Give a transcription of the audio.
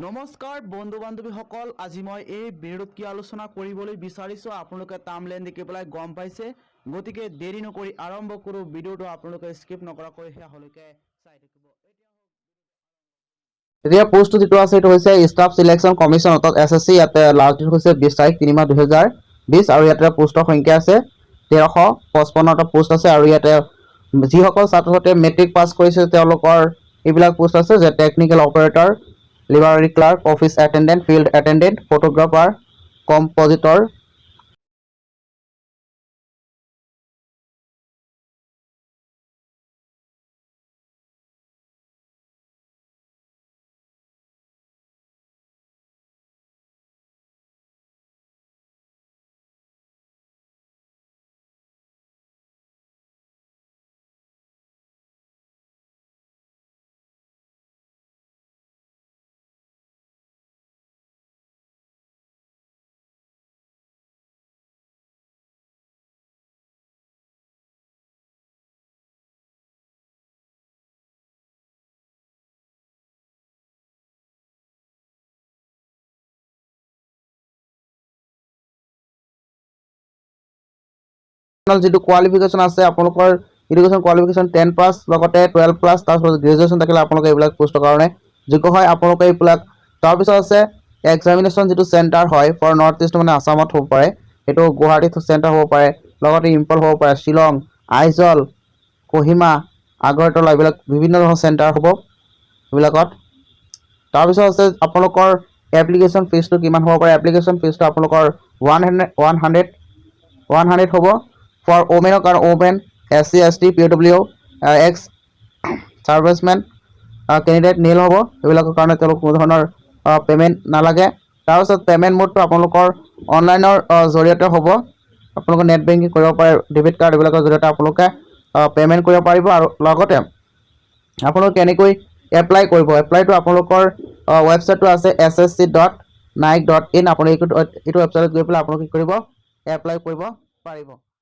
নমস্কাৰ বন্ধু বান্ধৱীসকল, আজি মই এই ভিডিঅ'ত কি আলোচনা কৰিবলৈ বিচাৰিছোঁ আপোনালোকে থাম্বনেইল দেখি পেলাই গম পাইছে। গতিকে দেৰি নকৰি আৰম্ভ কৰোঁ ভিডিঅ'টো। আপোনালোকে স্কিপ নকৰাকৈ শেষলৈকে চাই থাকিব। এতিয়া পোষ্টটো যেটো আছে এটো হৈছে ষ্টাফ সিলেকশন কমিশন অৰ্থাৎ এসএসসি। ইয়াতে লাষ্ট ডেট হৈছে 20 তাৰিখ 3 মাহ 2020 আৰু ইয়াতে পোষ্টৰ সংখ্যা আছে 1355টা পোষ্ট আছে। আৰু ইয়াতে যিসকল ছাত্ৰ ছাত্ৰীয়ে মেট্ৰিক পাছ কৰিছে তেওঁলোকৰ এইবিলাক পোষ্ট আছে যে technical operator, library clerk, office attendant, field attendant, photographer, compositor. যেটো কোৱালিফিকেশন আছে আপোনালোকৰ এডুকেশন কোৱালিফিকেশন 10 পাস লগতে 12 প্লাস তাৰপিছত গ্ৰেজুৱেচন থাকিলে আপোনালোকে এইবিলাক পোষ্টৰ কাৰণে যোগ্য হয়। আপোনালোকে এইবিলাক তাৰপিছত আছে এক্সামিনেশন যেটো চেণ্টাৰ হয় ফৰ নৰ্থ ইষ্ট মানে আসামত হ'ব পাৰে, এটো গুৱাহাটীত চেণ্টাৰ হ'ব পাৰে, লগতে ইম্ফল হ'ব পাৰে, শিলং, আইজল, কোহিমা, আগৰতলা এইবিলাক বিভিন্ন ধৰণৰ চেণ্টাৰ হ'ব এইবিলাকত। তাৰপিছত আছে আপোনালোকৰ এপ্লিকেশন ফিজটো কিমান হ'ব পাৰে। এপ্লিকেশন ফিজটো আপোনালোকৰ 100 হ'ব for women or women, SC, ST, PW, ex servicemen candidate nil হ'ব। এইবিলাকৰ কাৰণে তেওঁলোক কোনো ধৰণৰ পেমেণ্ট নালাগে। তাৰপিছত পেমেণ্ট মোডটো আপোনালোকৰ অনলাইনৰ জৰিয়তে হ'ব। আপোনালোকে নেট বেংকিং কৰিব পাৰে, ডেবিট কাৰ্ড এইবিলাকৰ জৰিয়তে আপোনালোকে পেমেণ্ট কৰিব পাৰিব। আৰু লগতে আপোনালোকে কেনেকৈ এপ্লাই কৰিব, এপ্লাইটো আপোনালোকৰ ৱেবছাইটটো আছে ssc.naic.in। আপুনি এইটো ৱেবছাইটত গৈ পেলাই আপোনালোকে কি কৰিব, এপ্লাই কৰিব পাৰিব।